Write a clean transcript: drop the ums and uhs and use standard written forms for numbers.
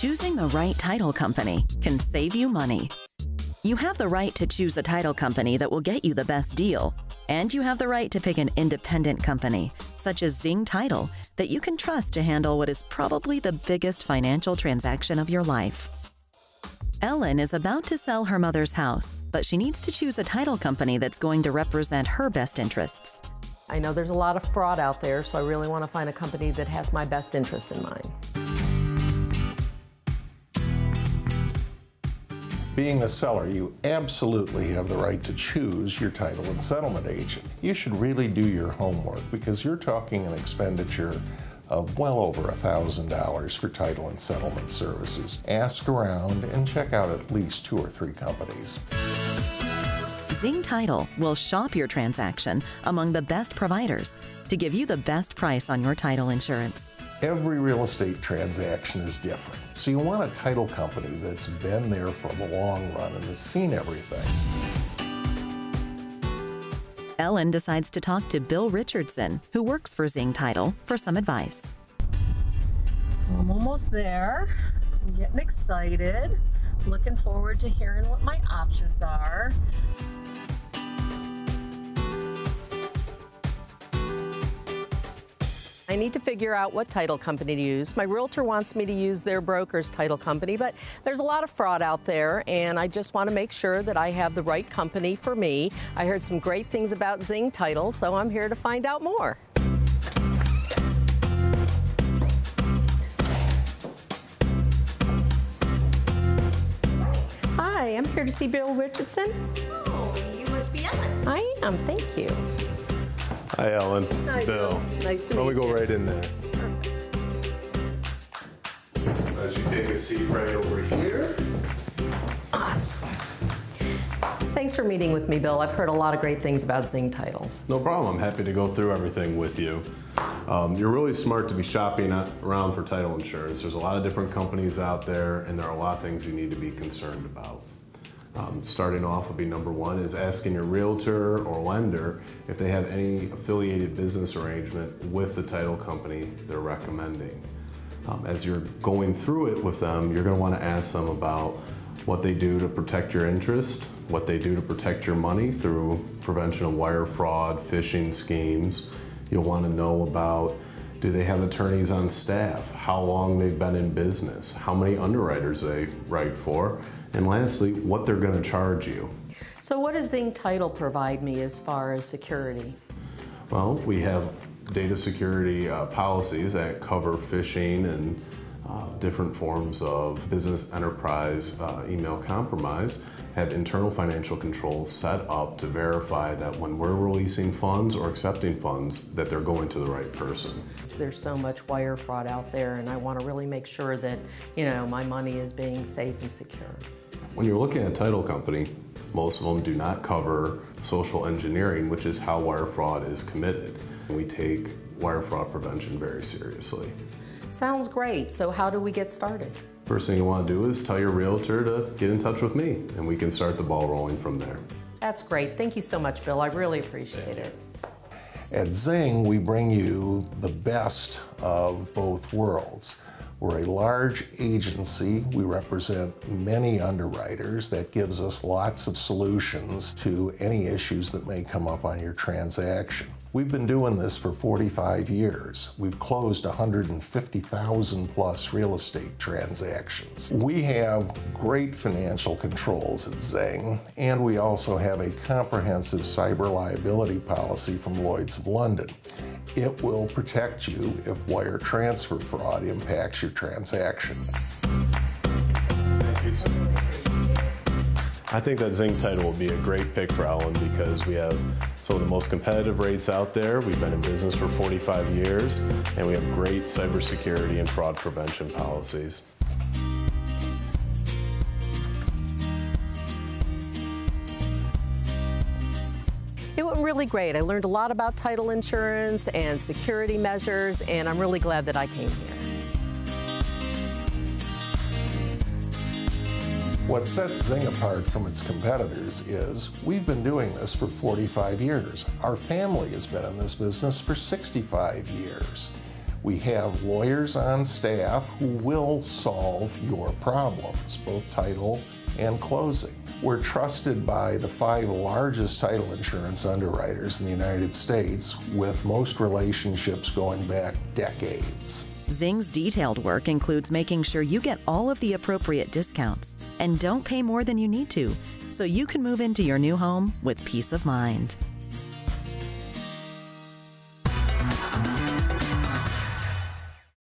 choosing the right title company can save you money. You have the right to choose a title company that will get you the best deal, and you have the right to pick an independent company, such as Zing Title, that you can trust to handle what is probably the biggest financial transaction of your life. Ellen is about to sell her mother's house, but she needs to choose a title company that's going to represent her best interests. I know there's a lot of fraud out there, so I really want to find a company that has my best interest in mind. Being a seller, you absolutely have the right to choose your title and settlement agent. You should really do your homework because you're talking an expenditure of well over $1,000 for title and settlement services. Ask around and check out at least 2 or 3 companies. Zing Title will shop your transaction among the best providers to give you the best price on your title insurance. Every real estate transaction is different, so you want a title company that's been there for the long run and has seen everything. Ellen decides to talk to Bill Richardson, who works for Zing Title, for some advice. So I'm almost there. I'm getting excited. Looking forward to hearing what my options are. I need to figure out what title company to use. My realtor wants me to use their broker's title company, but there's a lot of fraud out there, and I just want to make sure that I have the right company for me. I heard some great things about Zing Title, so I'm here to find out more. Hi, I'm here to see Bill Richardson. Oh, you must be Ellen. I am, thank you. Hi, Ellen. Hi, Bill. Nice to meet you. Why don't we go right in there? Perfect. As you take a seat right over here. Awesome. Thanks for meeting with me, Bill. I've heard a lot of great things about Zing Title. No problem. I'm happy to go through everything with you. You're really smart to be shopping around for title insurance. There's a lot of different companies out there, and there are a lot of things you need to be concerned about. Starting off would be number 1 is asking your realtor or lender if they have any affiliated business arrangement with the title company they're recommending. As you're going through it with them, you're going to want to ask them about what they do to protect your interest, what they do to protect your money through prevention of wire fraud, phishing schemes. You'll want to know about, do they have attorneys on staff, how long they've been in business, how many underwriters they write for, and lastly, what they're going to charge you. So what does Zing Title provide me as far as security? Well, we have data security policies that cover phishing and different forms of business enterprise email compromise, have internal financial controls set up to verify that when we're releasing funds or accepting funds, that they're going to the right person. There's so much wire fraud out there, and I want to really make sure that, you know, my money is being safe and secure. When you're looking at a title company, most of them do not cover social engineering, which is how wire fraud is committed. We take wire fraud prevention very seriously. Sounds great. So how do we get started? First thing you want to do is tell your realtor to get in touch with me, and we can start the ball rolling from there. That's great. Thank you so much, Bill. I really appreciate it. At Zing, we bring you the best of both worlds. We're a large agency. We represent many underwriters. That gives us lots of solutions to any issues that may come up on your transaction. We've been doing this for 45 years. We've closed 150,000 plus real estate transactions. We have great financial controls at Zing, and we also have a comprehensive cyber liability policy from Lloyd's of London. It will protect you if wire transfer fraud impacts your transaction. Thank you so much. I think that Zing Title will be a great pick for Ellen because we have some of the most competitive rates out there. We've been in business for 45 years, and we have great cybersecurity and fraud prevention policies. It went really great. I learned a lot about title insurance and security measures, and I'm really glad that I came here. What sets Zing apart from its competitors is we've been doing this for 45 years. Our family has been in this business for 65 years. We have lawyers on staff who will solve your problems, both title and closing. We're trusted by the 5 largest title insurance underwriters in the United States, with most relationships going back decades. Zing's detailed work includes making sure you get all of the appropriate discounts and don't pay more than you need to, so you can move into your new home with peace of mind.